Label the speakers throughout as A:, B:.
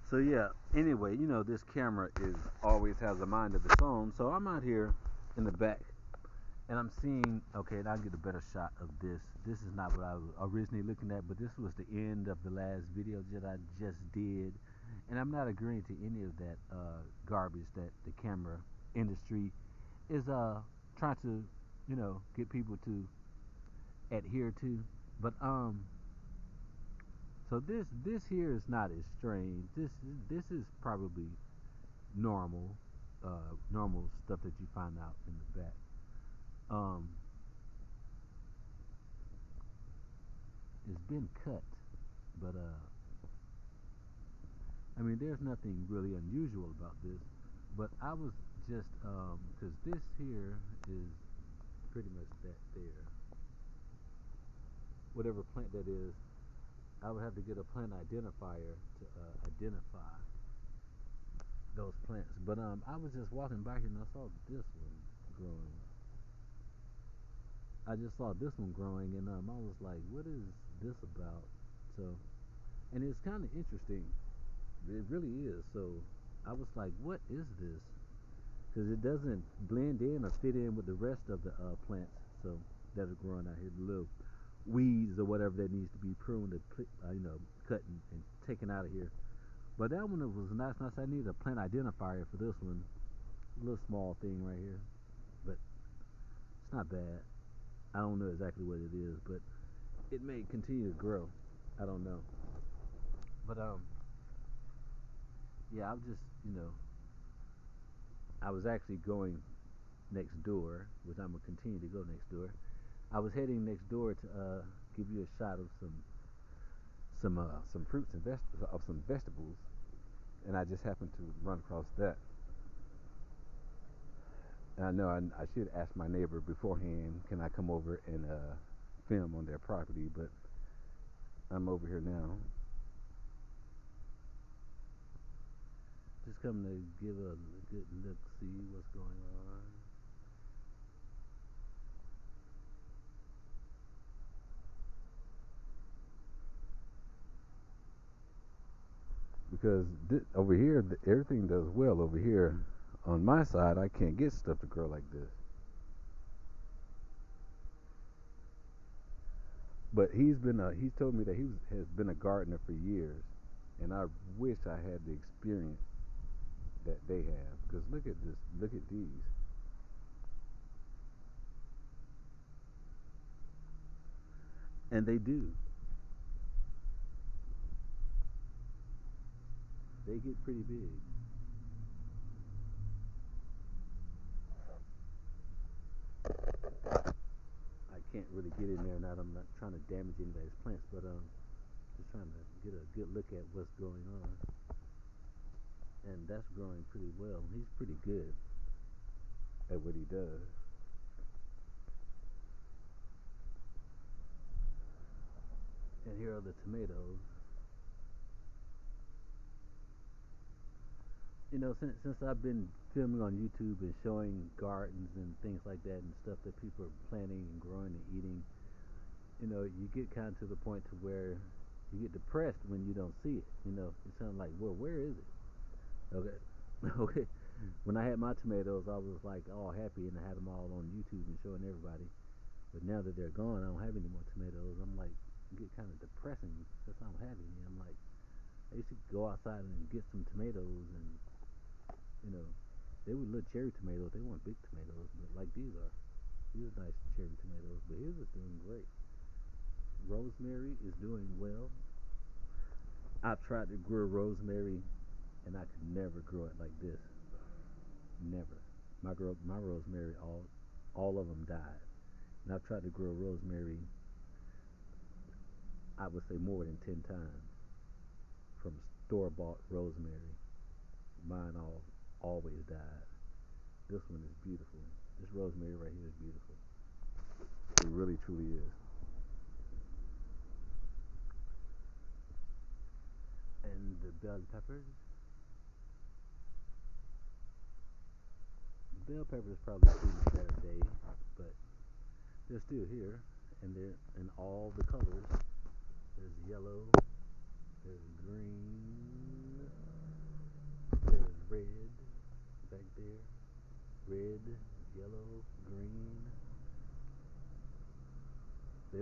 A: So yeah. Anyway, this camera is always has a mind of its own. So I'm out here in the back, and I'm seeing. Okay, and I'll get a better shot of this. This is not what I was originally looking at, but this was the end of the last video that I just did, and I'm not agreeing to any of that garbage that the camera industry is trying to, get people to adhere to. But so this here is not as strange. This is probably normal, normal stuff that you find out in the back. Um, it's been cut, but I mean, there's nothing really unusual about this. But I was just because this here is pretty much that there. Whatever plant that is, I would have to get a plant identifier to identify those plants. But I was just walking by here and I saw this one growing. I just saw this one growing, and I was like, "What is this about?" So, and it's kind of interesting. It really is. So, I was like, "What is this?" Because it doesn't blend in or fit in with the rest of the plants. So that are growing out here, the little weeds or whatever that needs to be pruned, and cut and taken out of here. But that one was nice. Nice. I need a plant identifier for this one. A little small thing right here, but it's not bad. I don't know exactly what it is, but it may continue to grow. I don't know. But yeah, I'm just I was actually going next door, which I'm gonna continue to go next door. I was heading next door to give you a shot of some fruits and some vegetables, and I just happened to run across that. And I know I should ask my neighbor beforehand, can I come over and film on their property? But I'm over here now, just coming to give a good look, see what's going on. Because over here, everything does well over here. On my side, I can't get stuff to grow like this. But he's told me that has been a gardener for years, and I wish I had the experience that they have. Because look at this, look at these. And they do. They get pretty big. I can't really get in there now. I'm not trying to damage anybody's plants, but just trying to get a good look at what's going on. And that's growing pretty well. He's pretty good at what he does. And here are the tomatoes. Since I've been filming on YouTube and showing gardens and things like that and stuff that people are planting and growing and eating, you get kind of to the point to where you get depressed when you don't see it. It's kind of like, well, where is it? Okay, okay. When I had my tomatoes, I was like all happy and I had them all on YouTube and showing everybody. But now that they're gone, I don't have any more tomatoes. I'm like, get kind of depressing because I don't have any. I'm like, I used to go outside and get some tomatoes, and you know, they were little cherry tomatoes. They weren't big tomatoes, but like these are. These are nice cherry tomatoes. But his is doing great. Rosemary is doing well. I've tried to grow rosemary, and I could never grow it like this. Never. My rosemary, all of them died. And I've tried to grow rosemary, I would say more than 10 times from store bought rosemary. Mine always died. This one is beautiful. This rosemary right here is beautiful. It really truly is. And the bell peppers. The bell peppers probably seen a better day, but they're still here, and they're in all the colors. There's yellow. There's green.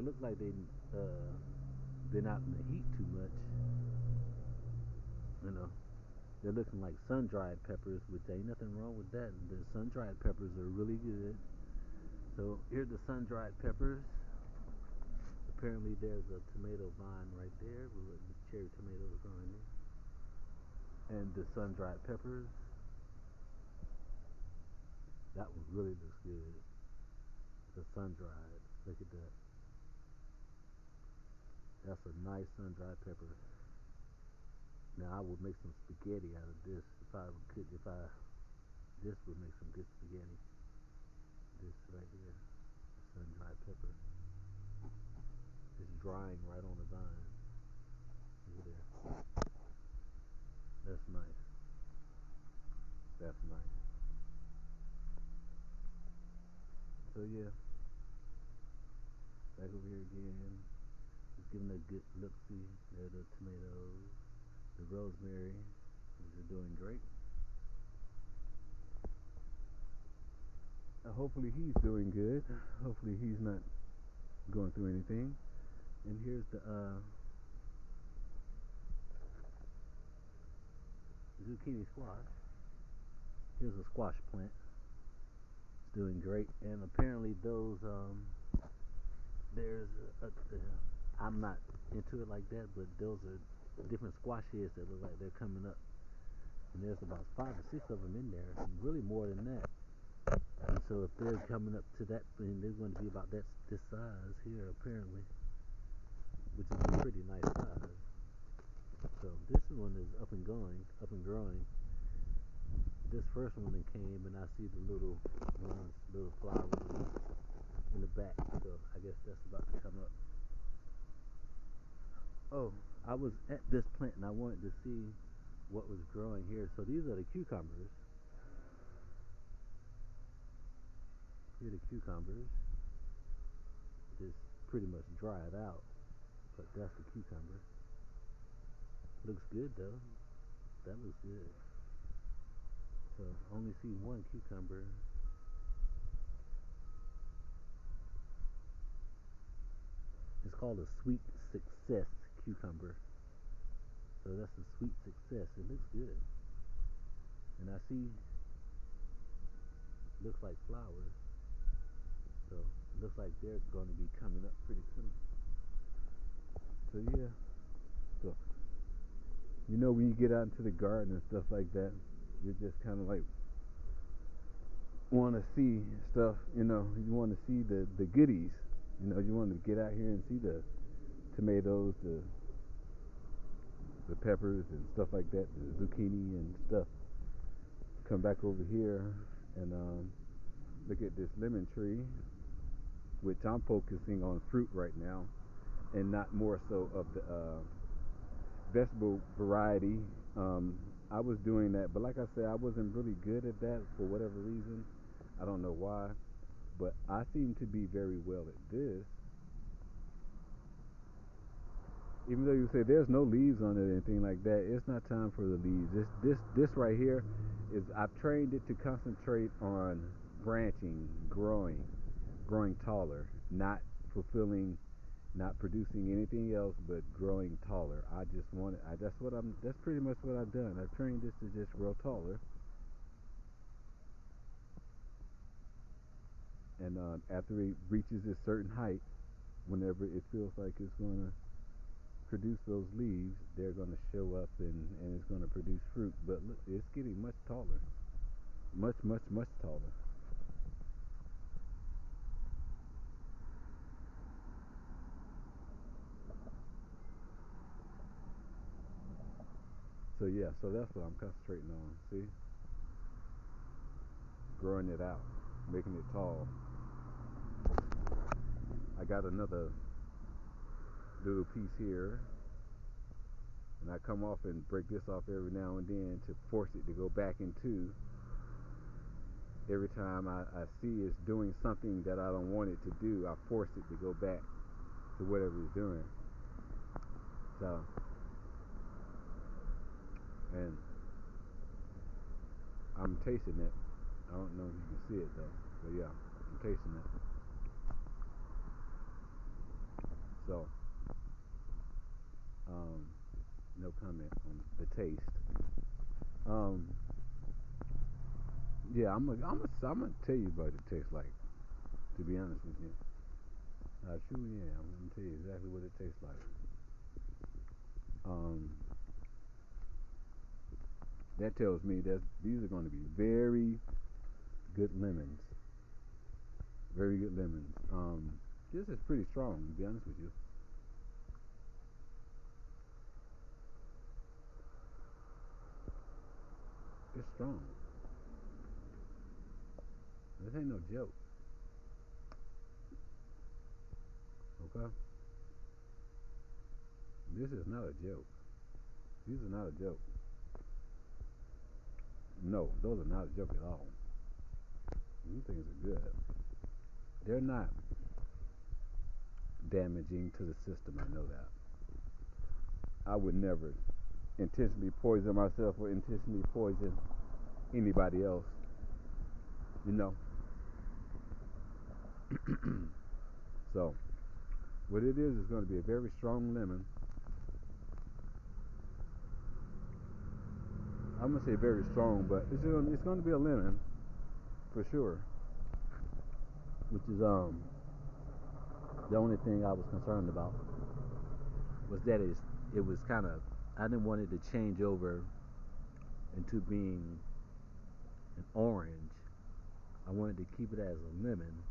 A: look like they been out in the heat too much. You know, they're looking like sun-dried peppers, which ain't nothing wrong with that. The sun-dried peppers are really good. So here's the sun-dried peppers. Apparently, there's a tomato vine right there with cherry tomatoes growing there, and the sun-dried peppers. That one really looks good. The sun-dried. Look at that. That's a nice sun-dried pepper. Now I would make some spaghetti out of this if I could. If I this would make some good spaghetti. This right here, the sun-dried pepper. It's drying right on the vine. Look there. That's nice. That's nice. So yeah, back over here again. Just giving a good look. See, there are the tomatoes, the rosemary, which are doing great. Hopefully he's doing good. Hopefully he's not going through anything. And here's the zucchini squash. Here's a squash plant. It's doing great. And apparently those there's I'm not into it like that, but those are different squash heads that look like they're coming up. And there's about 5 or 6 of them in there, really more than that. And so if they're coming up to that, then they're going to be about this size here apparently, which is a pretty nice size. So this one is up and going, up and growing. This first one that came, and I see the little ones, little flowers in the back. So I guess that's about to come up. Oh, I was at this plant and I wanted to see what was growing here. So these are the cucumbers. Here are the cucumbers. Just pretty much dried out, but that's the cucumber. Looks good though. That looks good. So I only see one cucumber. It's called a sweet success cucumber. So that's a sweet success. It looks good. And I see looks like flowers. So it looks like they're going to be coming up pretty soon. So yeah. So you know when you get out into the garden and stuff like that, you're just kind of like want to see stuff. You want to see the goodies. You want to get out here and see the tomatoes, the peppers and stuff like that, the zucchini and stuff. Come back over here and look at this lemon tree, which I'm focusing on fruit right now, and not more so of the vegetable variety. I was doing that, but like I said, I wasn't really good at that for whatever reason. I don't know why, but I seem to be very well at this. Even though you say there's no leaves on it or anything like that, it's not time for the leaves. This right here is I've trained it to concentrate on branching, growing taller, not fulfilling, not producing anything else but growing taller. I just want it. That's pretty much what I've done. I've trained this to just grow taller, and after it reaches a certain height, whenever it feels like it's going to produce those leaves, they're going to show up and it's going to produce fruit. But look, it's getting much taller, much, much, much taller. So yeah, so that's what I'm concentrating on. See, growing it out, making it tall. I got another little piece here, and I come off and break this off every now and then to force it to go back into. Every time I see it's doing something that I don't want it to do, I force it to go back to whatever it's doing. So, and I'm tasting it. I don't know if you can see it though, but yeah, I'm tasting it. So, um, no comment on the taste. Um, yeah, I'm gonna tell you what it tastes like. To be honest with you, I truly am. I'm gonna tell you exactly what it tastes like. Um, that tells me that these are going to be very good lemons. Very good lemons. This is pretty strong. To be honest with you, it's strong. This ain't no joke. Okay, this is not a joke. These are not a joke. No, those are not a joke at all. These things are good. They're not damaging to the system. I know that. I would never intentionally poison myself or intentionally poison anybody else. You know. So what it is going to be a very strong lemon. I'm gonna say very strong, but it's going to be a lemon for sure. Which is the only thing I was concerned about was that it was kind of I didn't want it to change over into being an orange. I wanted to keep it as a lemon.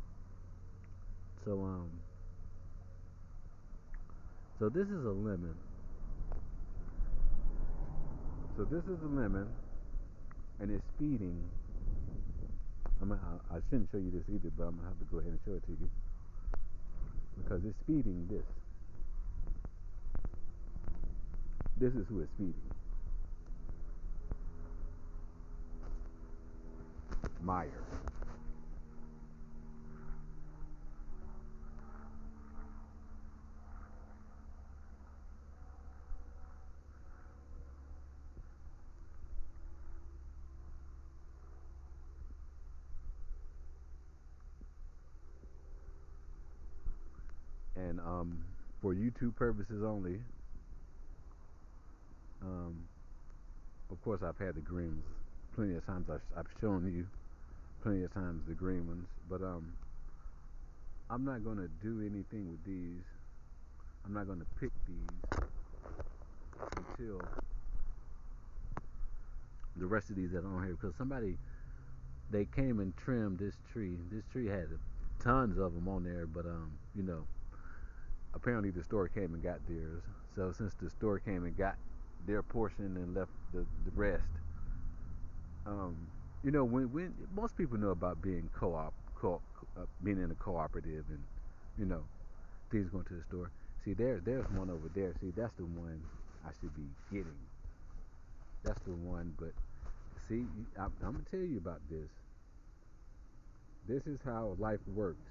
A: So so this is a lemon. So this is a lemon, and it's feeding. I shouldn't show you this either, but I'm gonna have to go ahead and show it to you because it's feeding this. This is who it's feeding. Meyer. And for YouTube purposes only, um, of course I've had the green ones plenty of times. I've shown you plenty of times the green ones, but I'm not gonna do anything with these. I'm not gonna pick these until the rest of these that are on here because somebody they came and trimmed this tree. This tree had tons of them on there, but apparently the store came and got theirs. So since the store came and got their portion and left the rest, um, when most people know about being being in a cooperative, and you know things going to the store. See, there's one over there. See, that's the one I should be getting. That's the one. But see, I'm gonna tell you about this. This is how life works.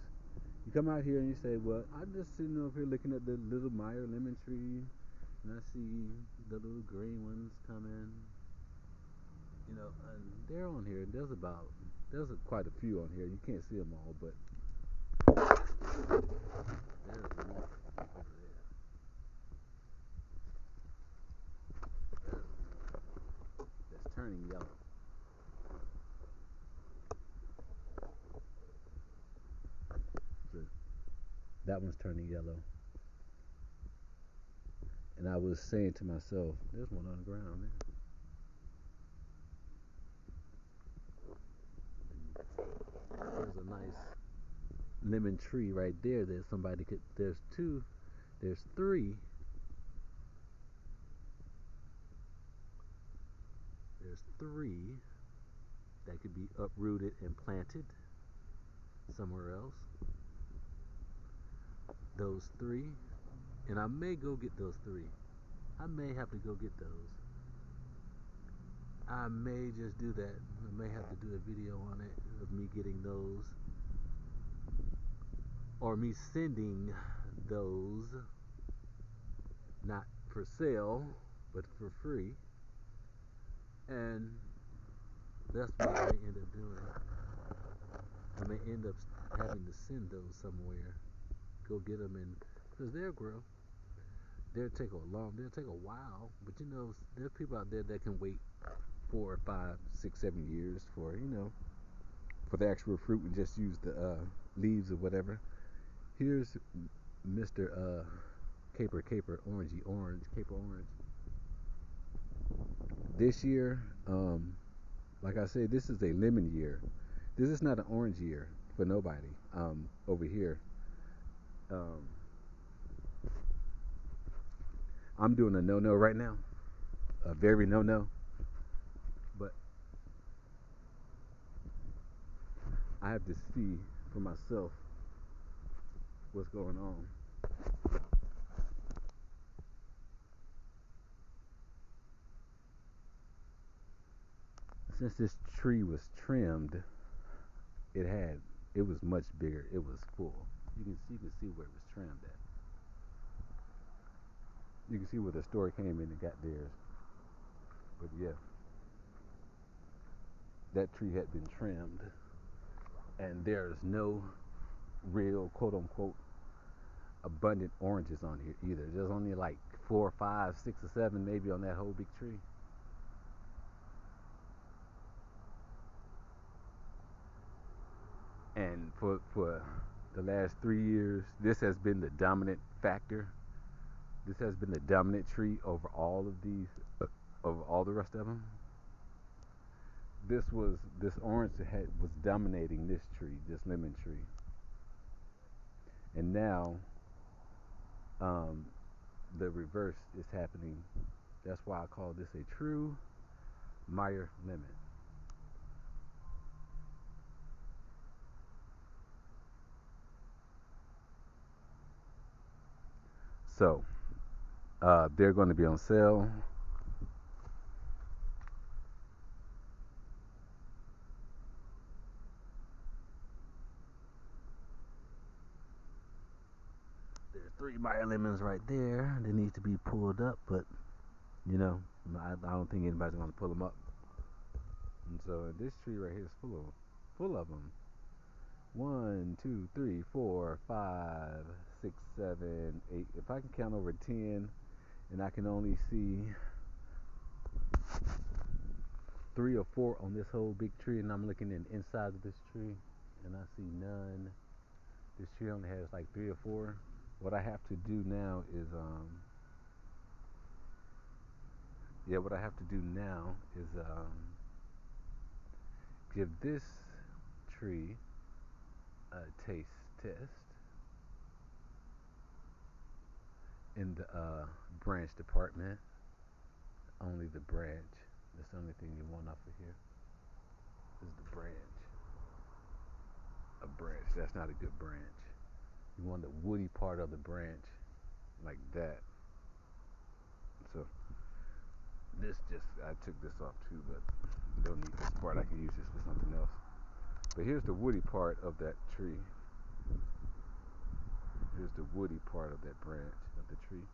A: You come out here and you say, "Well, I'm just sitting over here looking at the little Meyer lemon tree, and I see the little green ones coming. And they're on here. There's quite a few on here. You can't see them all, but there's one over there. There's one that's turning yellow. So that one's turning yellow. And I was saying to myself, there's one on the ground there. There's a nice lemon tree right there that somebody could. There's three. There's three that could be uprooted and planted somewhere else. Those three, and I may go get those three. I may have to go get those. I may just do that. I may have to do a video on it of me getting those or me sending those, not for sale, but for free. And that's what I may end up doing. I may end up having to send those somewhere. Go get them and because they'll grow. They'll take a while, but there's people out there that can wait 4 or 5, 6, 7 years for for the actual fruit and just use the leaves or whatever. Here's Mr. Caper Orangey Orange Caper Orange. This year, like I said, this is a lemon year. This is not an orange year for nobody over here. Um, I'm doing a no right now, a very no. But I have to see for myself what's going on. Since this tree was trimmed, it had it was much bigger. It was full. You can see where it was trimmed at. You can see where the store came in and got theirs. But yeah, that tree had been trimmed, and there's no real quote unquote abundant oranges on here either. There's only like 4, 5, 6, or 7 maybe on that whole big tree. And for the last 3 years, this has been the dominant factor. This has been the dominant tree over all of these, over all the rest of them. This orange was dominating this tree, this lemon tree, and now um, the reverse is happening. That's why I call this a true Meyer lemon. So they're going to be on sale. There's 3 Meyer lemons right there. They need to be pulled up, but you know, I don't think anybody's going to pull them up. And so this tree right here is full of them. 1, 2, 3, 4, 5, 6, 7, 8. If I can count over 10, and I can only see 3 or 4 on this whole big tree, and I'm looking in the inside of this tree, and I see none. This tree only has like 3 or 4. What I have to do now is what I have to do now is give this tree a taste test in the branch department. Only the branch. That's the only thing you want off of here is the branch. A branch. That's not a good branch. You want the woody part of the branch, like that. So I took this off too, but don't need this part. I can use this for something else. But here's the woody part of that tree. Here's the woody part of that branch of the tree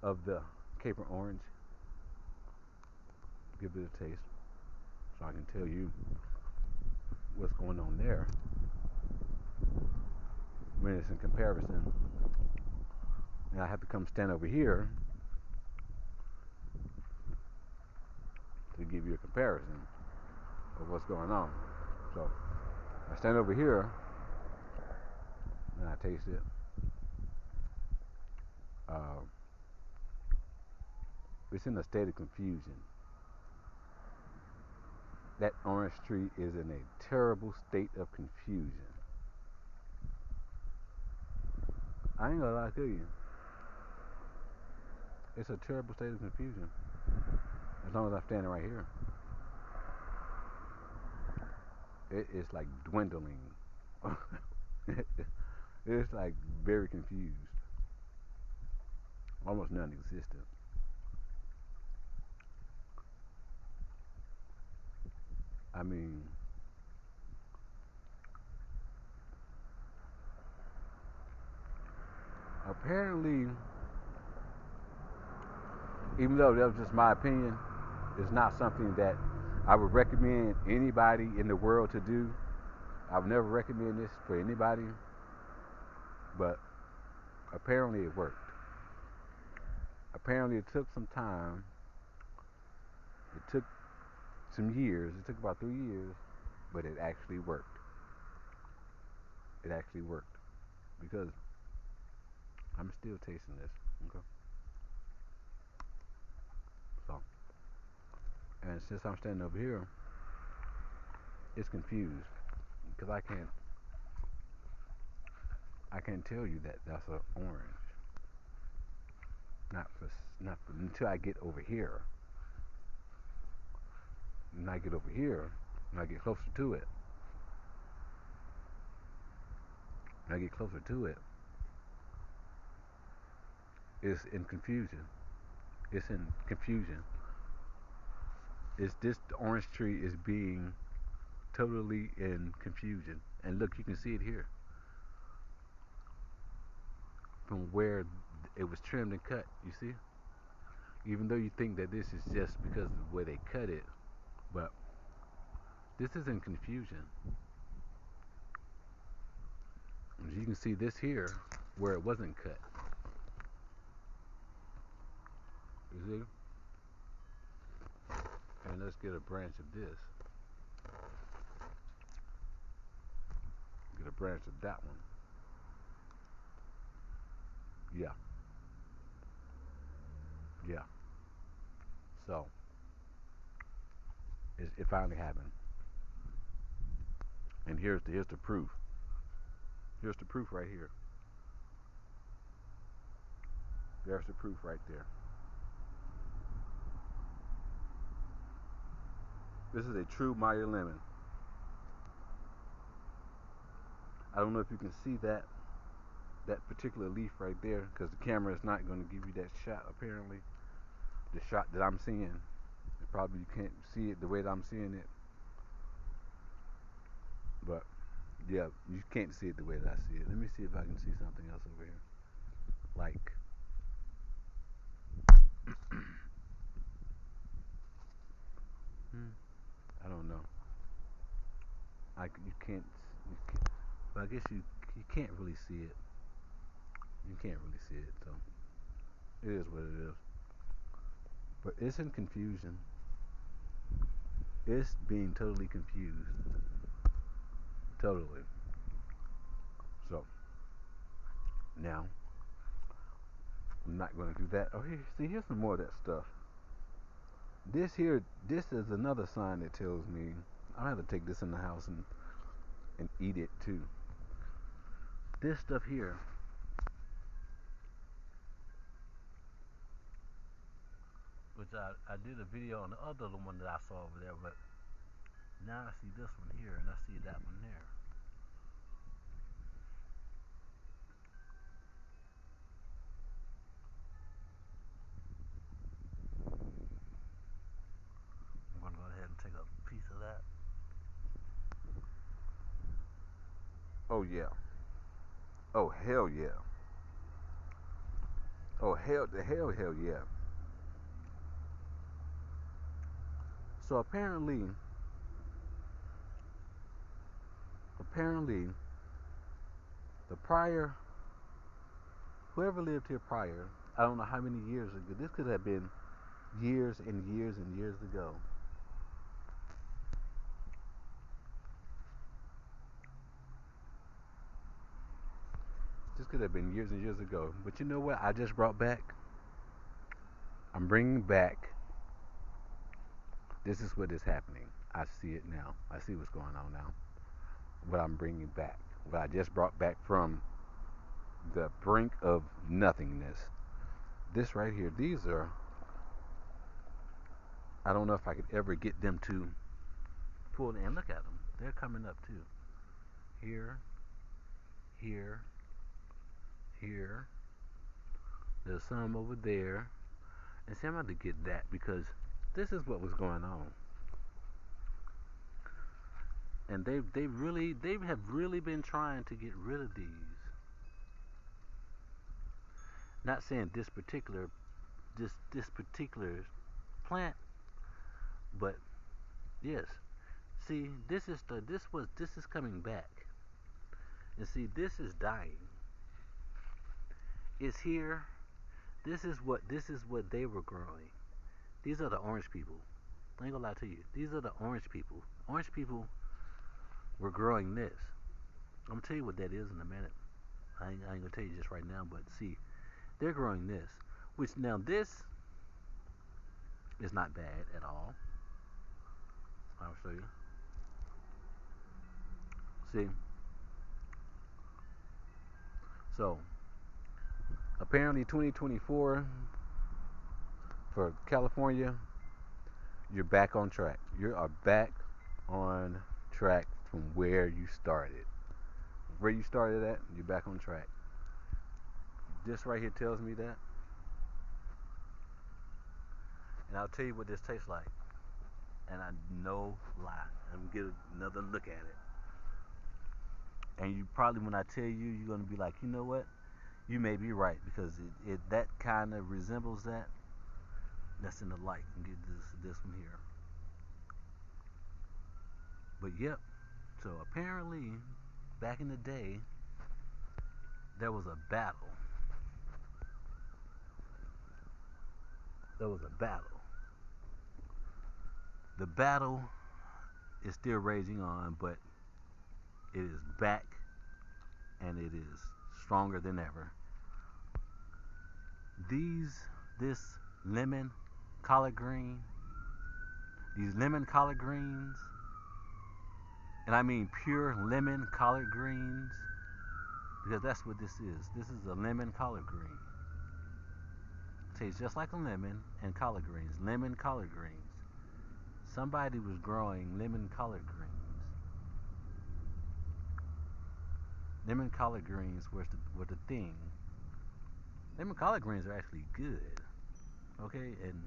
A: of the caper orange. Give it a taste, so I can tell you what's going on there when it's in comparison. And I have to come stand over here to give you a comparison of what's going on. So I stand over here and I taste it. Uh, it's in a state of confusion. That orange tree is in a terrible state of confusion. I ain't gonna lie to you. It's a terrible state of confusion. As long as I'm standing right here, it is like dwindling. It's like very confused, almost non-existent. I mean, apparently, even though that was just my opinion, it's not something that I would recommend anybody in the world to do. I would never recommend this for anybody, but Apparently it worked. Apparently it took some time. It took some years. It took about 3 years, but it actually worked. It actually worked because I'm still tasting this. Okay. So, and since I'm standing over here, it's confused because I can't tell you that that's an orange. Not for until I get over here. When I get over here, when I get closer to it, when I get closer to it, it's in confusion. It's in confusion. It's this the orange tree is being totally in confusion. And look, you can see it here from where it was trimmed and cut. You see, even though you think that this is just because of the way they cut it, but this is in confusion. As you can see this here where it wasn't cut. You see? And let's get a branch of this. Get a branch of that one. Yeah, yeah. So it finally happened. And here's the proof. Here's the proof right here. There's the proof right there. This is a true Meyer lemon. I don't know if you can see that particular leaf right there because the camera is not going to give you that shot apparently. The shot that I'm seeing. Probably you can't see it the way that I'm seeing it. But yeah, you can't see it the way that I see it. Let me see if I can see something else over here. Like I don't know. You can't, but I guess you can't really see it. You can't really see it, so it is what it is. But it's in confusion. It's being totally confused. Totally. So now I'm not going to do that. Oh, here's some more of that stuff. This is another sign that tells me I have to take this in the house and eat it too. This stuff here, which I did a video on the other one that I saw over there, but now I see this one here and I see that one there. I'm gonna go ahead and take a piece of that. Oh yeah. Oh hell yeah. Oh hell yeah. So apparently the prior whoever lived here prior, I don't know how many years ago. This could have been years and years and years ago. This could have been years and years ago. But you know what? I just brought back. I'm bringing back. This is what is happening. I see it now. I see what's going on now. What I'm bringing back. What I just brought back from the brink of nothingness. This right here. These are. I don't know if I could ever get them to pull in. Look at them. They're coming up too. Here, here, here. There's some over there. And see, I'm about to get that because this is what was going on. And they have really been trying to get rid of these. Not saying this particular plant, but yes. See, this is coming back. And see, this is dying. is here. This is what they were growing. These are the orange people. I ain't gonna lie to you. These are the orange people. Orange people were growing this. I'm gonna tell you what that is in a minute. I ain't gonna tell you just right now, but see, they're growing this. Which now this is not bad at all. I'll show you. See, so apparently 2024 for California, you're back on track. You are back on track from where you started. Where you started at, you're back on track. This right here tells me that. And I'll tell you what this tastes like. And I no lie. I'm gonna get another look at it. And you probably, when I tell you, you're gonna be like, you know what? You may be right because it that kind of resembles that. That's in the light. And get this one here. But yep. So apparently, back in the day, there was a battle. There was a battle. The battle is still raging on, but it is back and it is stronger than ever. This lemon collard green, these lemon collard greens, and I mean pure lemon collard greens, because that's what this is. This is a lemon collard green. Tastes just like a lemon and collard greens. Lemon collard greens. Somebody was growing lemon collard greens. Lemon collard greens were the thing. Lemon collard greens are actually good. Okay, and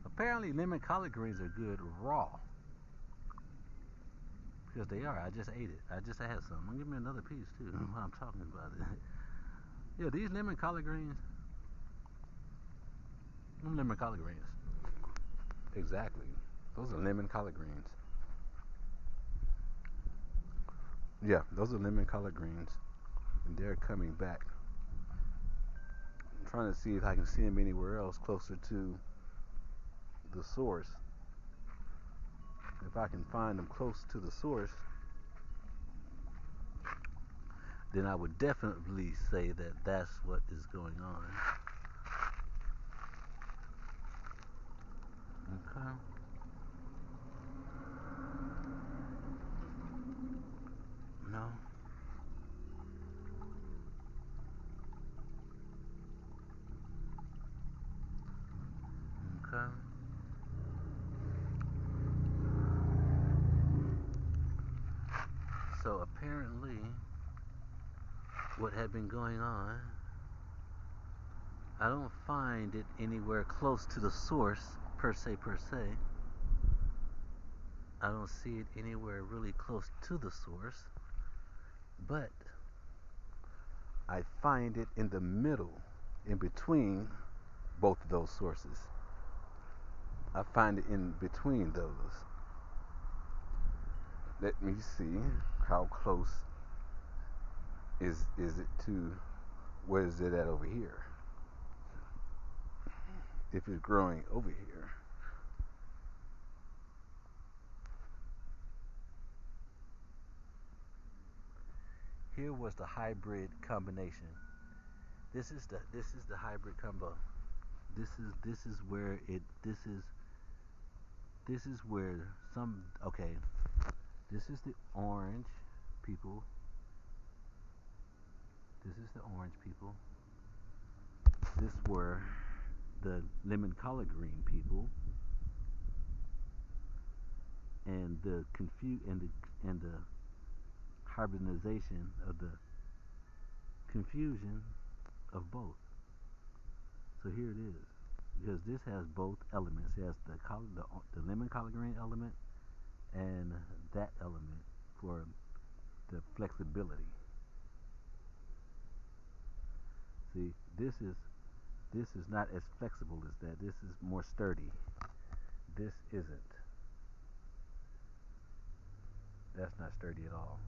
A: apparently lemon collard greens are good raw. Because they are. I just ate it. I just had some. Give me another piece too while I'm talking about it. Yeah, these lemon collard greens. Lemon collard greens. Exactly. Those are lemon collard greens. Yeah, those are lemon collard greens. And they're coming back. I'm trying to see if I can see them anywhere else closer to the source. If I can find them close to the source, then I would definitely say that that's what is going on. Okay. No. Okay. So apparently, what had been going on, I don't find it anywhere close to the source, per se. I don't see it anywhere really close to the source, but I find it in the middle, in between both of those sources. I find it in between those. Let me see how close is it to, where is it at over here? If it's growing over here. Here was the hybrid combination. This is the hybrid combo. This is where it this is where some okay. This is the orange people. This is the orange people. This were the lemon collard green people, and the hybridization of the confusion of both. So here it is, because this has both elements. It has the lemon collard green element and that element for the flexibility. See, this is not as flexible as that. This is more sturdy. This isn't. That's not sturdy at all.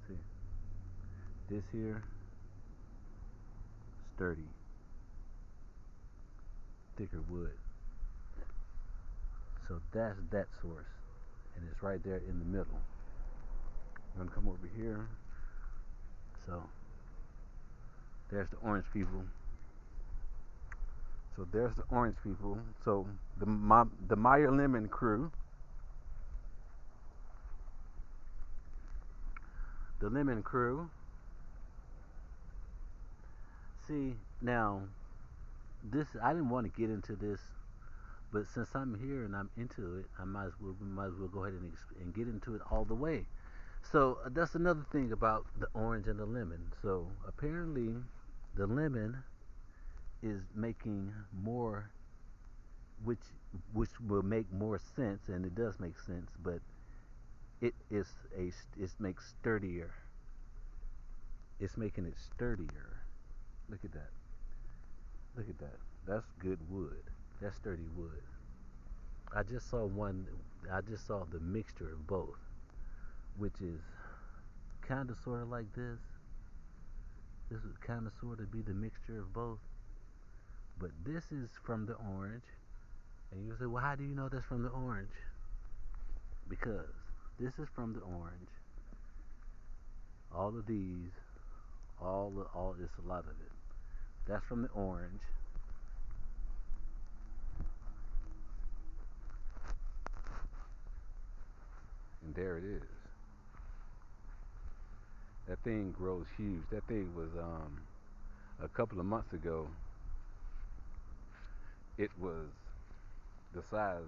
A: See, this here sturdy, thicker wood. So that's that source, and it's right there in the middle. I'm gonna come over here. So there's the orange people. So there's the orange people. So the Meyer Lemon crew, the lemon crew. See now, this I didn't want to get into this, but since I'm here and I'm into it, I might as well go ahead and get into it all the way. So that's another thing about the orange and the lemon. So apparently, the lemon is making more, which which will make more sense, and it does make sense, but it is it makes sturdier. It's making it sturdier. Look at that. Look at that. That's good wood. That's sturdy wood. I just saw one. I just saw the mixture of both, which is kind of sort of like this. This would kind of sort of be the mixture of both, but this is from the orange. And you say, well, how do you know that's from the orange? Because this is from the orange. All of these, all is a lot of it. That's from the orange, and there it is. That thing grows huge. That thing was a couple of months ago. It was the size,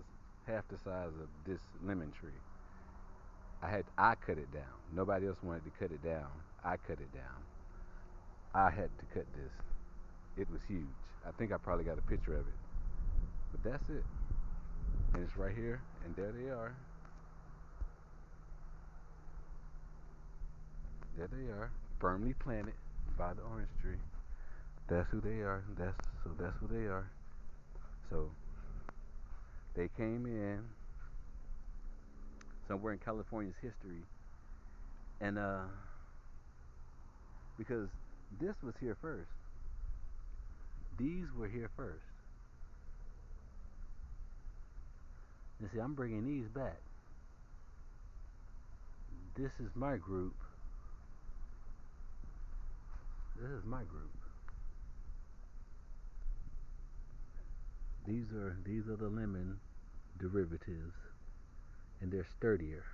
A: half the size of this lemon tree. I cut it down. Nobody else wanted to cut it down. I cut it down. I had to cut this. It was huge. I think I probably got a picture of it. But that's it. And it's right here, and there they are. There they are, firmly planted by the orange tree. That's who they are. That's who they are. So they came in somewhere in California's history, and because this was here first. These were here first. You see, I'm bringing these back. This is my group. This is my group. These are the lemon derivatives, and they're sturdier.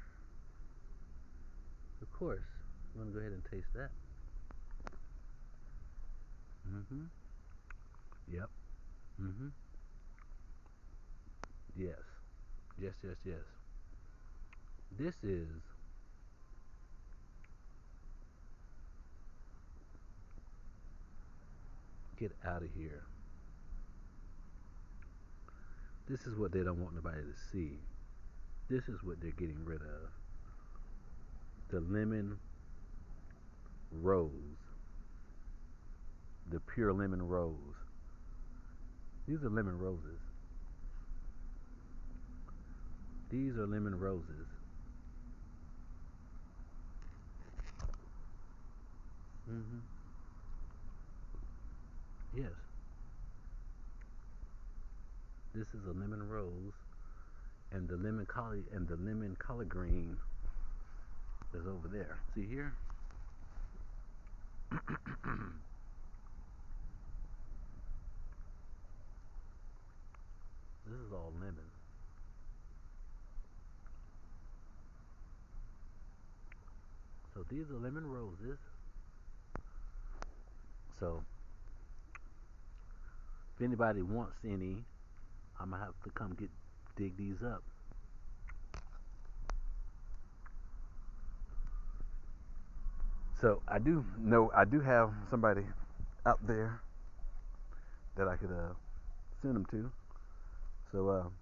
A: Of course, I'm gonna go ahead and taste that. Mhm. Yep. Mhm. Yes. Yes. Yes. Yes. This is get out of here. This is what they don't want nobody to see. This is what they're getting rid of. The lemon rose. The pure lemon rose. These are lemon roses. These are lemon roses. Mhm. Yes. This is a lemon rose, and the lemon collard green is over there. See here? This is all lemon. So these are lemon roses. So if anybody wants any, I'm gonna have to come dig these up. So I do have somebody out there that I could send them to. So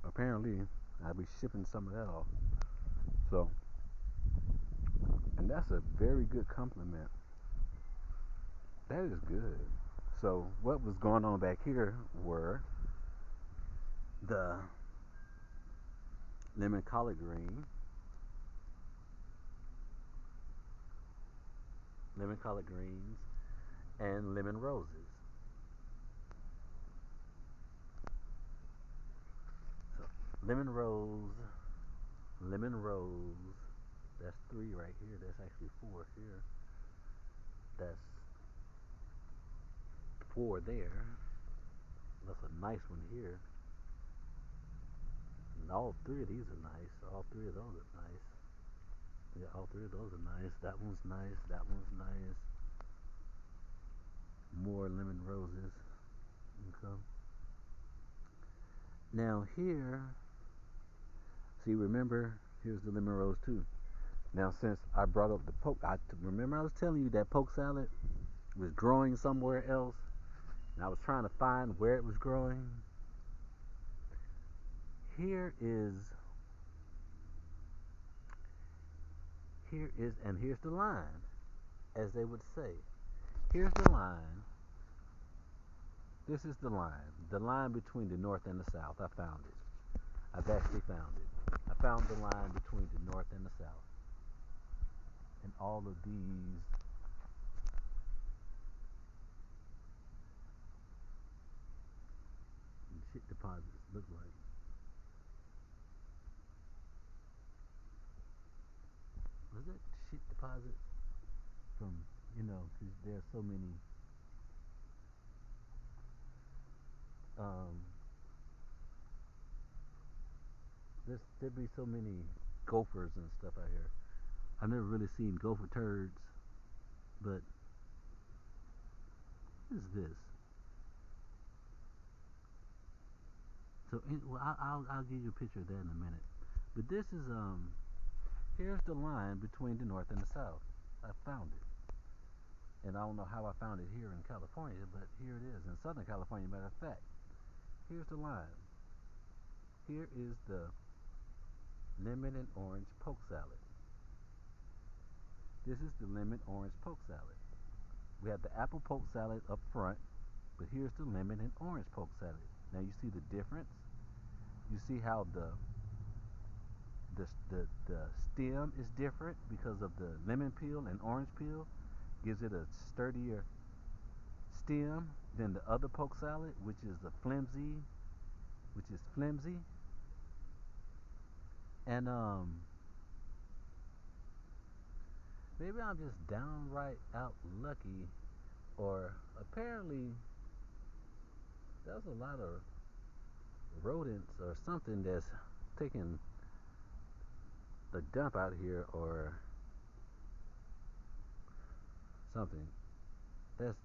A: apparently I'll be shipping some of that off. So and that's a very good compliment. That is good. So what was going on back here were the lemon collard green, lemon collard greens, and lemon roses. So lemon rose. That's three right here. That's actually four here. That's four there. That's a nice one here. And all three of these are nice. All three of those are nice. Yeah, all three of those are nice. That one's nice. That one's nice. More lemon roses. Okay. Now here, see, remember, here's the lemon rose too. Now since I brought up the poke, remember I was telling you that poke salad was growing somewhere else, and I was trying to find where it was growing. Here is, and here's the line, as they would say. Here's the line. This is the line between the north and the south. I found it. I've actually found it. I found the line between the north and the south. And all of these shit deposits look like. Was that shit deposits from, because there are so many, um, there'd be so many gophers and stuff out here. I've never really seen gopher turds, but what is this? So, well, I'll give you a picture of that in a minute. But this is here's the line between the north and the south. I found it, and I don't know how I found it here in California, but here it is in Southern California. Matter of fact, here's the line. Here is the lemon and orange poke salad. This is the lemon orange poke salad. We have the apple poke salad up front, but here's the lemon and orange poke salad. Now you see the difference. You see how the stem is different because of the lemon peel and orange peel gives it a sturdier stem than the other poke salad, which is flimsy. And maybe I'm just downright out lucky, or apparently there's a lot of rodents or something that's taking a dump out here or something. That's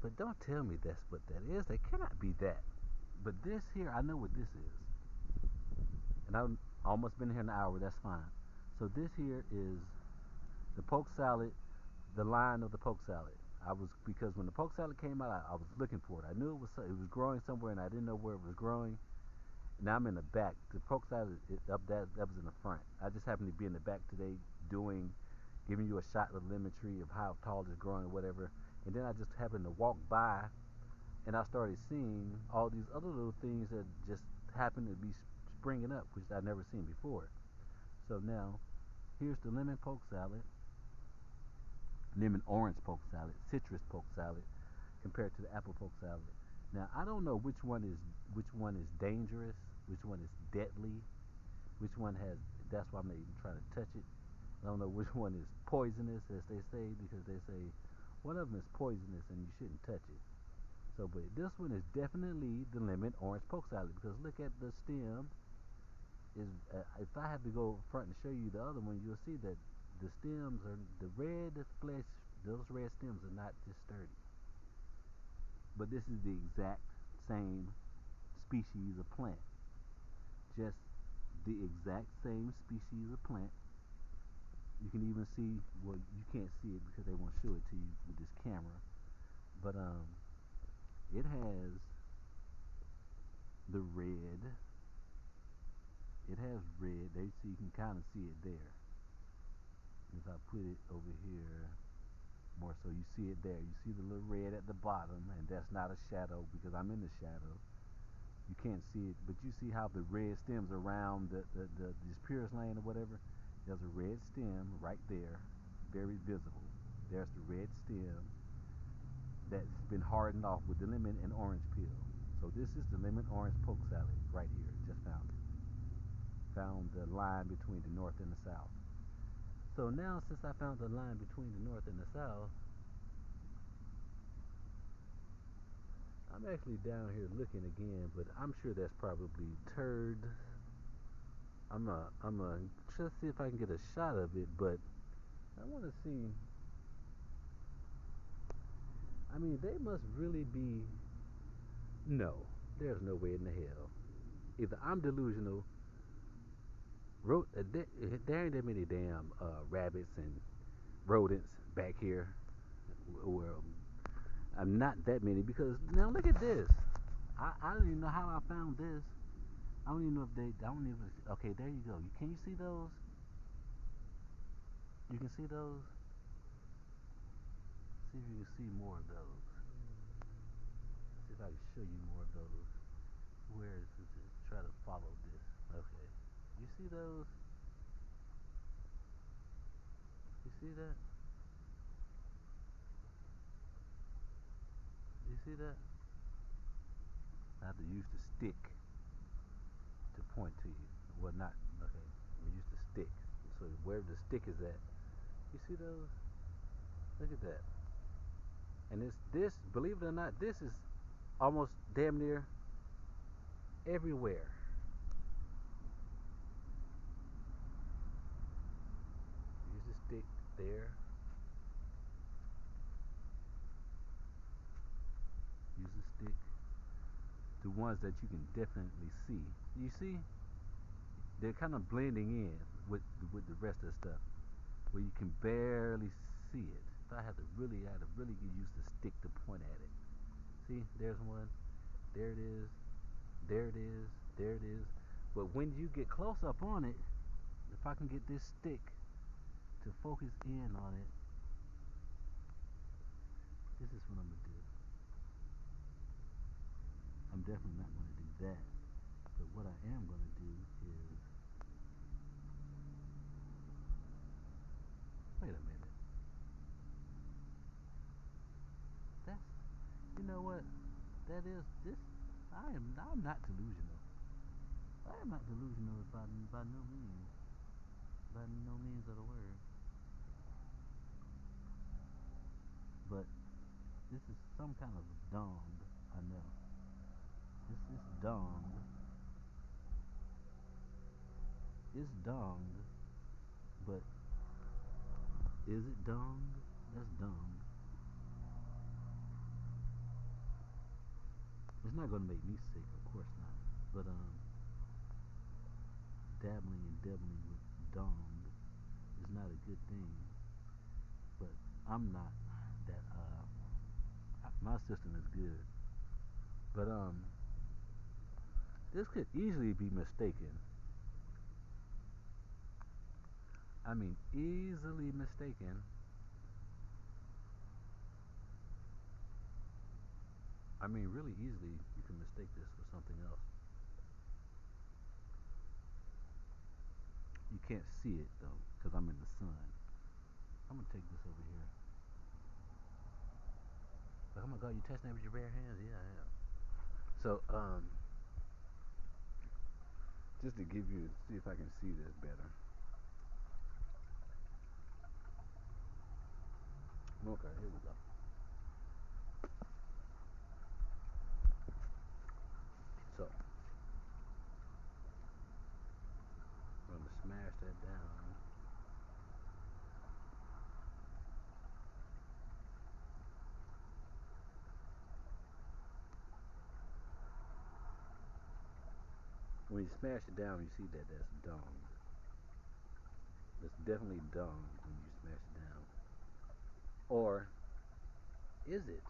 A: but don't tell me that's what that is. That cannot be that. But this here, I know what this is, and I've almost been here an hour. That's fine. So this here is the poke salad, the line of the poke salad. I was because when the poke salad came out, I was looking for it. I knew it was growing somewhere, and I didn't know where it was growing. Now I'm in the back. The poke salad up that was in the front. I just happened to be in the back today giving you a shot of the lemon tree of how tall it's growing or whatever. And then I just happened to walk by, and I started seeing all these other little things that just happened to be springing up, which I'd never seen before. So now, here's the lemon poke salad, lemon orange poke salad, citrus poke salad, compared to the apple poke salad. Now I don't know which one is dangerous, which one is deadly, which one has. That's why I'm not even trying to touch it. I don't know which one is poisonous, as they say, because they say one of them is poisonous and you shouldn't touch it. So, but this one is definitely the lemon orange poke salad because look at the stem. If I have to go front and show you the other one, you'll see that the stems are the red flesh. Those red stems are not just sturdy, but this is the exact same species of plant. Just the exact same species of plant. You can even see, well, you can't see it because they won't show it to you with this camera, but it has the red. It has red. There, so you can kind of see it there. If I put it over here more so, you see it there. You see the little red at the bottom, and that's not a shadow because I'm in the shadow. You can't see it, but you see how the red stems around this Purist Lane or whatever. There's a red stem right there, very visible. There's the red stem that's been hardened off with the lemon and orange peel. So this is the lemon orange poke salad right here. Just found it. Found the line between the north and the south. So now, since I found the line between the north and the south, I'm actually down here looking again, but I'm sure that's probably turd. I'm a just see if I can get a shot of it, but I want to see. I mean, they must really be. No, there's no way in the hell. Either I'm delusional. There ain't that many damn rabbits and rodents back here. Well, I'm not that many because now look at this. I don't even know how I found this. I don't even know if they. I don't even. Okay, there you go. Can you see those? You can see those. See if you can see more of those. See if I can show you more of those. Where is it? Try to follow this. Okay. You see those? You see that? You see that? I have to use the stick to point to you. Well, not. Okay. We use the stick. So wherever the stick is at, you see those? Look at that. And it's this. Believe it or not, this is almost damn near everywhere. Use the stick there. Use the stick. The ones that you can definitely see. You see, they're kind of blending in with the rest of the stuff, where you can barely see it. If I had to really use the stick to point at it. See, there's one. There it is. There it is. There it is. But when you get close up on it, if I can get this stick to focus in on it, this is what I'm gonna do. I'm definitely not gonna do that. But what I am gonna do is, wait a minute. That's, you know what? That is this. I'm not delusional. I am not delusional by no means. By no means of the word. But this is some kind of dong. I know. This is dong. It's dong. But is it dong? That's dong. It's not gonna make me sick, of course not. But dabbling and dabbling with dong is not a good thing. But I'm not that. My system is good. But this could easily be mistaken. I mean, easily mistaken. I mean, really easily, you can mistake this for something else. You can't see it though, because I'm in the sun. I'm gonna take this over here. Like, oh my God, you touching that with your bare hands? Yeah, I am. So, just to give you, see if I can see this better. Okay, here we go. So, I'm gonna smash that down. When you smash it down, you see that that's dung. It's definitely dung when you smash it down. Or is it?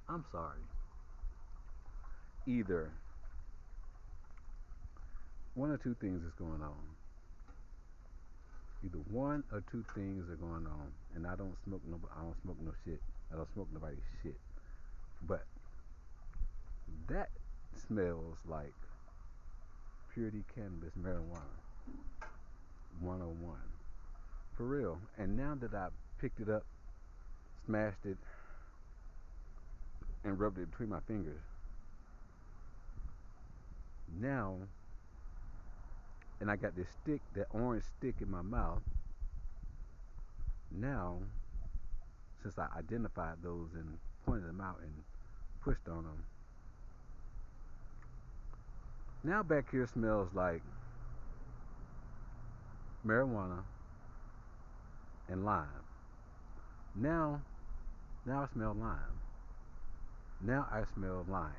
A: I'm sorry. Either one or two things is going on. Either one or two things are going on, and I don't smoke no. I don't smoke no shit. I don't smoke nobody's shit. But
B: That smells like purity cannabis marijuana 101. For real. And now that I picked it up, smashed it, and rubbed it between my fingers, now, and I got this stick, that orange stick in my mouth, now, since I identified those and pointed them out and pushed on them, now back here smells like marijuana and lime. Now, now I smell lime. Now I smell lime.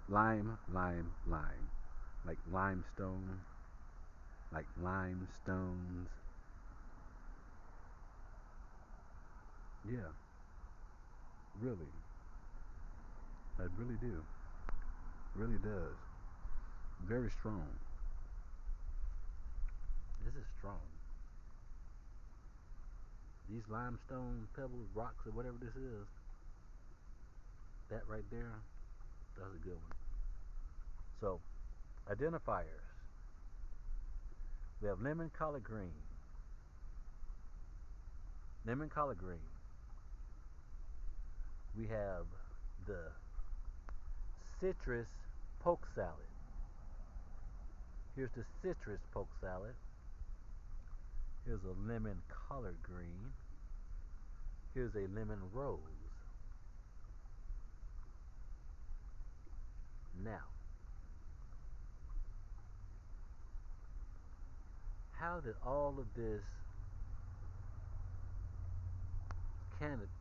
B: Lime, lime, lime. Like limestone, like limestones. Yeah, really. I really do. Really does. Very strong. This is strong. These limestone pebbles, rocks, or whatever this is, that right there, that's a good one. So, identifiers. We have lemon collard green. Lemon collard green. We have the citrus poke salad. Here's the citrus poke salad. Here's a lemon collard green. Here's a lemon rose. Now, how did all of this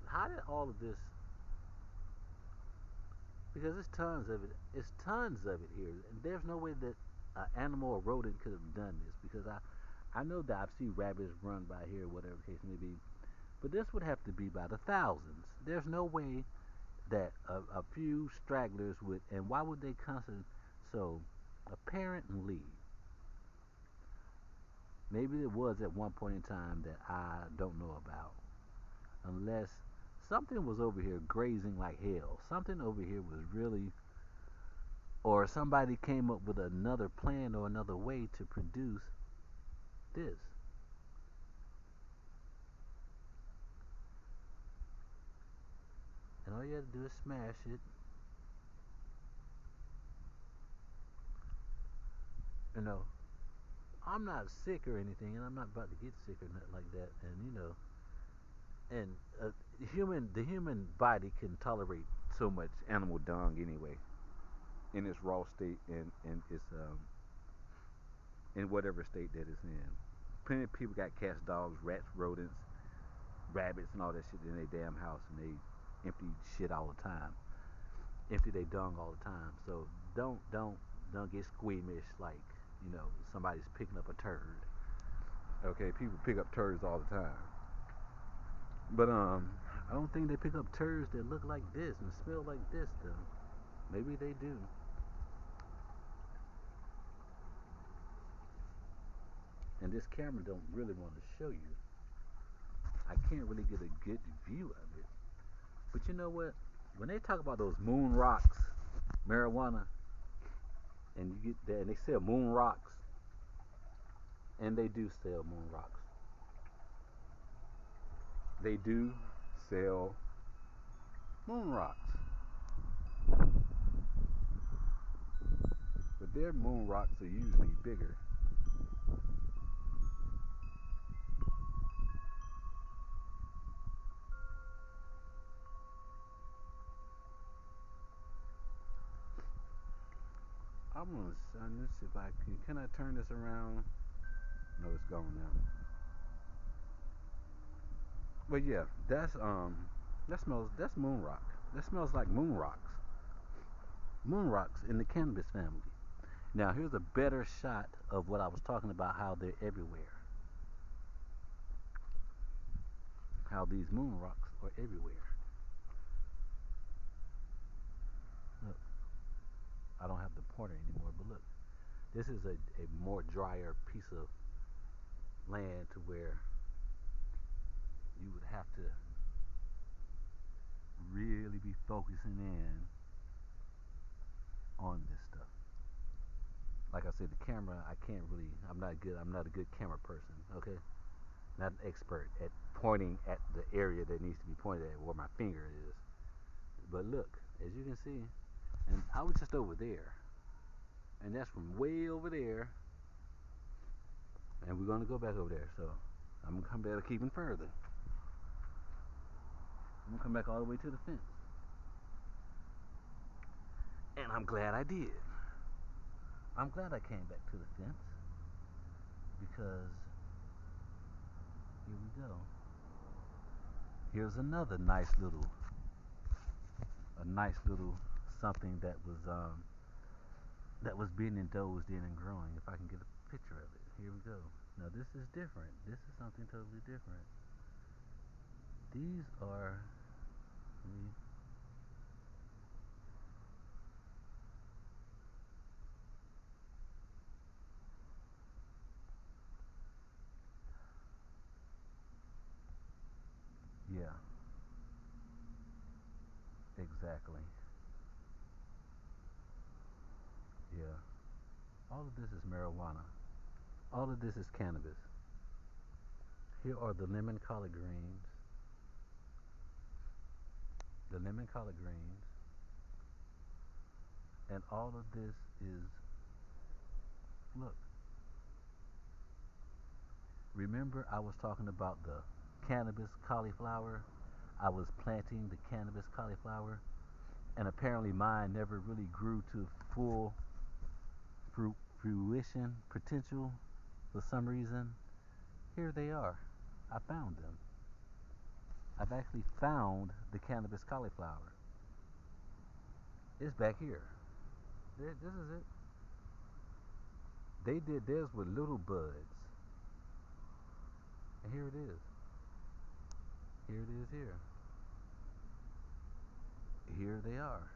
B: how did all of this, because there's tons of it, it's tons of it here, and there's no way that an animal or rodent could have done this, because I know that I've seen rabbits run by here, whatever the case may be, but this would have to be by the thousands. There's no way that a few stragglers would, and why would they constantly, so apparently, maybe it was at one point in time that I don't know about, unless something was over here grazing like hell. Something over here was really, or somebody came up with another plan or another way to produce this. And all you have to do is smash it. You know, I'm not sick or anything, and I'm not about to get sick or nothing like that. And and the human body can tolerate so much animal dung anyway, in its raw state and its in whatever state that it's in. Plenty of people got cats, dogs, rats, rodents, rabbits, and all that shit in their damn house, and they empty shit all the time, empty their dung all the time. So don't get squeamish like somebody's picking up a turd. Okay, people pick up turds all the time, but I don't think they pick up turds that look like this and smell like this though. Maybe they do. And this camera don't really want to show you. I can't really get a good view of it. But you know what? When they talk about those moon rocks, marijuana, and you get that, and they sell moon rocks, and they do sell moon rocks. They do sell moon rocks, but their moon rocks are usually bigger. I'm gonna sign this if I can. Can I turn this around? No, it's gone now. But yeah, that's moon rock. That smells like moon rocks. Moon rocks in the cannabis family. Now here's a better shot of what I was talking about. How they're everywhere. How these moon rocks are everywhere. Look, I don't have the pointer anymore, but look, this is a more drier piece of land to where you would have to really be focusing in on this stuff. Like I said, the camera, I can't really. I'm not good. I'm not a good camera person. Okay, not an expert at pointing at the area that needs to be pointed at, where my finger is. But look, as you can see, and I was just over there, and that's from way over there, and we're gonna go back over there. So I'm gonna come back even further. I'm gonna come back all the way to the fence, and I'm glad I did. I'm glad I came back to the fence because here we go. Here's another nice little something that was being indulged in and growing. If I can get a picture of it, here we go. Now this is different. This is something totally different. These are the yeah, exactly. Yeah. All of this is marijuana. All of this is cannabis. Here are the lemon collard greens. The lemon collard greens. And all of this is, look, remember I was talking about the cannabis cauliflower? I was planting the cannabis cauliflower, and apparently mine never really grew to full fruition potential for some reason. Here they are. I found them. I've actually found the cannabis cauliflower. It's back here. This is it. They did theirs with little buds. And here it is. Here it is here. Here they are.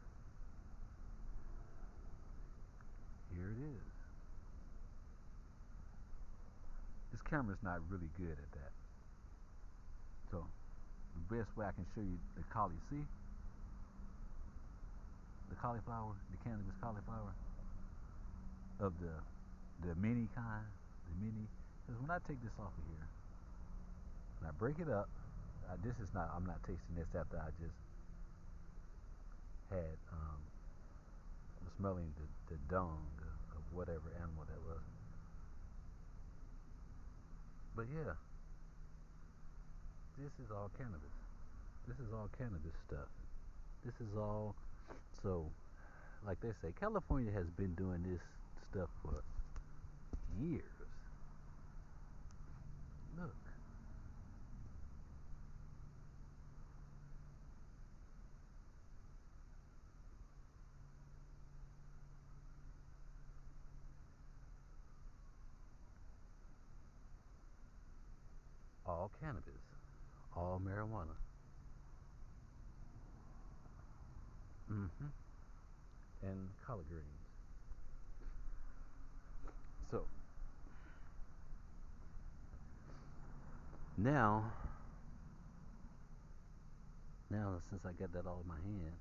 B: Here it is. This camera's not really good at that. So the best way I can show you the see the cauliflower, the cannabis cauliflower of the mini kind, the mini. Because when I take this off of here and I break it up, this is not. I'm not tasting this after I just had smelling the dung of whatever animal that was. But yeah, this is all cannabis. This is all cannabis stuff. This is all so like they say, California has been doing this stuff for years. Look, all cannabis, all marijuana. Mm-hmm. And collard greens. So now, now since I got that all in my hand,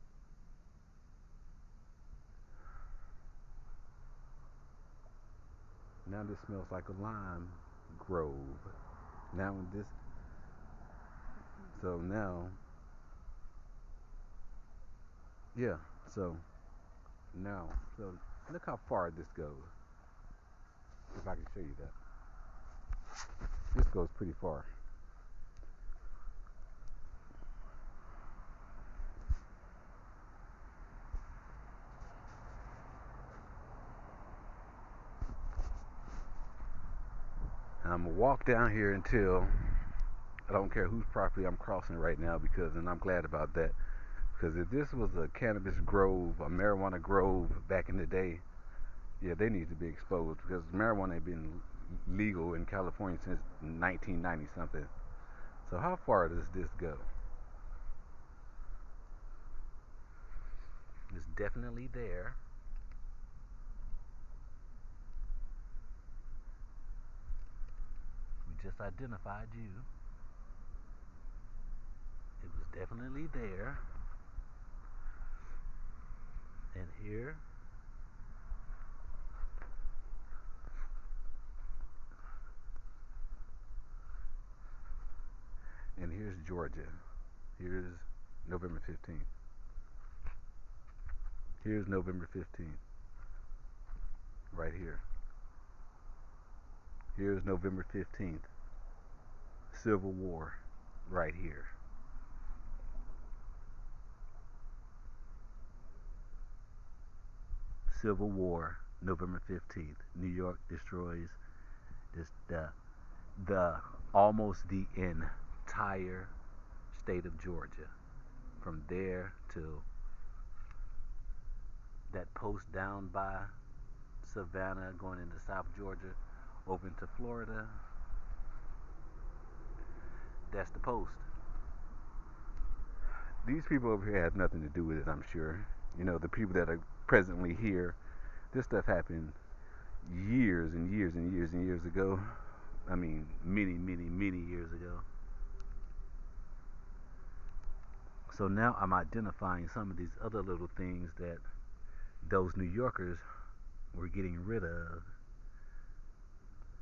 B: now this smells like a lime grove. Now this, so now, yeah. So now, so look how far this goes. If I can show you that, this goes pretty far. And I'm gonna walk down here until I don't care whose property I'm crossing right now because, and I'm glad about that. Because if this was a cannabis grove, a marijuana grove back in the day, yeah, they need to be exposed because marijuana had been legal in California since 1990 something. So how far does this go? It's definitely there. We just identified you. It was definitely there. And here.
A: And here's Georgia. Here's November 15th. Here's November 15th, right here. Here's November 15th. Civil War, right here. Civil War, November 15th. New York destroys this the almost the entire state of Georgia. From there to that post down by Savannah, going into South Georgia, over into Florida. That's the post. These people over here have nothing to do with it, I'm sure. You know, the people that are presently here, this stuff happened years and years and years and years ago. I mean, many, many, many years ago. So now I'm identifying some of these other little things that those New Yorkers were getting rid of.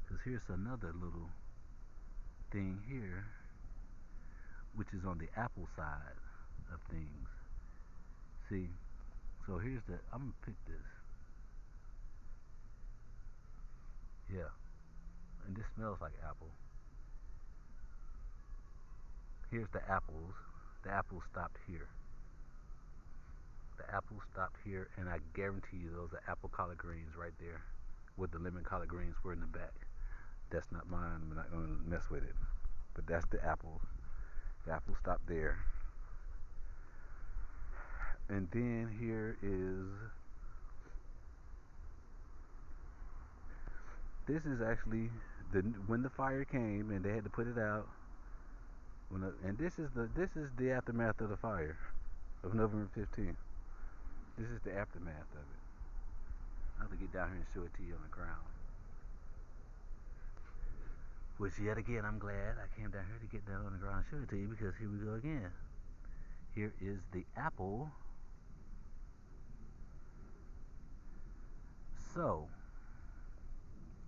A: Because here's another little thing here, which is on the Apple side of things. See, so here's the, I'm going to pick this. Yeah, and this smells like apple. Here's the apples. The apples stopped here. The apples stopped here, and I guarantee you those are apple collard greens right there, with the lemon collard greens were in the back. That's not mine. I'm not going to mess with it. But that's the apple. The apple stopped there. And then here is, this is actually when the fire came and they had to put it out. And this is the aftermath of the fire of November 15th. This is the aftermath of it. I'll have to get down here and show it to you on the ground. Which yet again, I'm glad I came down here to get down on the ground and show it to you, because here we go again. Here is the apple. So,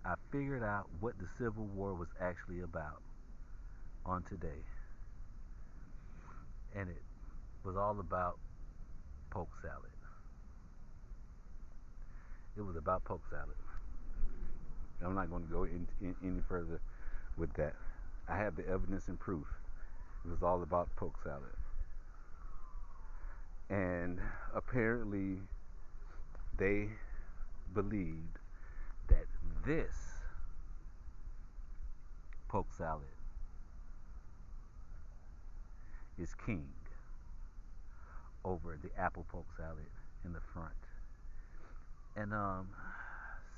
A: I figured out what the Civil War was actually about on today. And it was all about poke salad. It was about poke salad. I'm not going to go any further with that. I have the evidence and proof. It was all about poke salad. And apparently, they believed that this poke salad is king over the apple poke salad in the front. And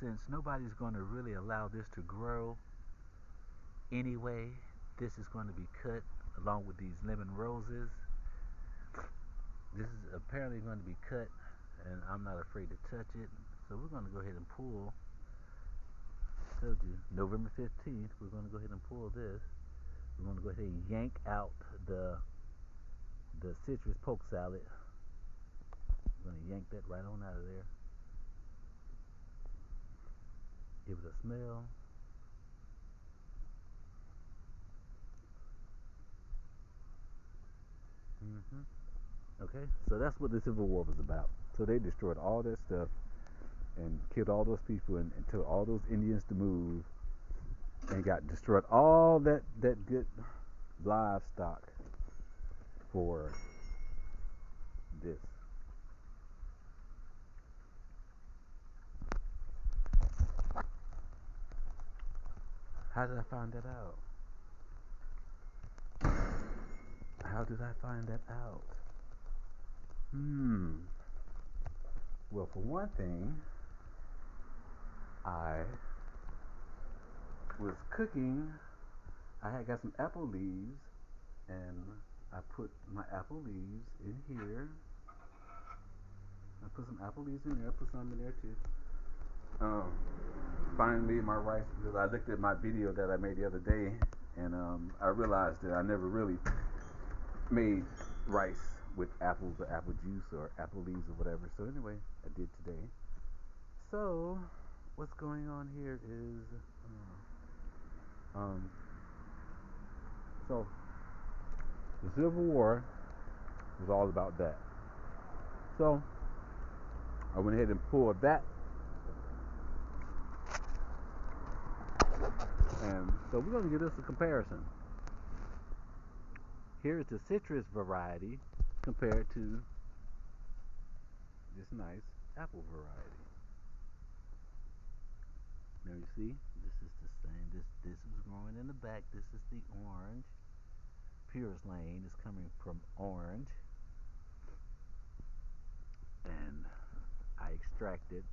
A: since nobody's going to really allow this to grow anyway, this is going to be cut along with these lemon roses. This is apparently going to be cut, and I'm not afraid to touch it. So we're going to go ahead and pull. I told you, November 15th, we're going to go ahead and pull this. We're going to go ahead and yank out the citrus poke salad. We're going to yank that right on out of there. Give it a smell. Mm-hmm. Okay, so that's what the Civil War was about. So they destroyed all that stuff and killed all those people and told all those Indians to move and got destroyed all that good livestock for this. How did I find that out? How did I find that out? Well, for one thing, I was cooking. I had got some apple leaves, and I put my apple leaves in here. I put some apple leaves in there. I put some in there too. Um, Finally, my rice, because I looked at my video that I made the other day, and I realized that I never really made rice with apples or apple juice or apple leaves or whatever. So anyway, I did today. So what's going on here is, um, so The Civil War was all about that. So I went ahead and pulled that, and so we're going to give this a comparison. Here's the citrus variety compared to this nice apple variety. Now you see, this is the same. This was growing in the back. This is the orange. Purest Lane is coming from orange, and I extracted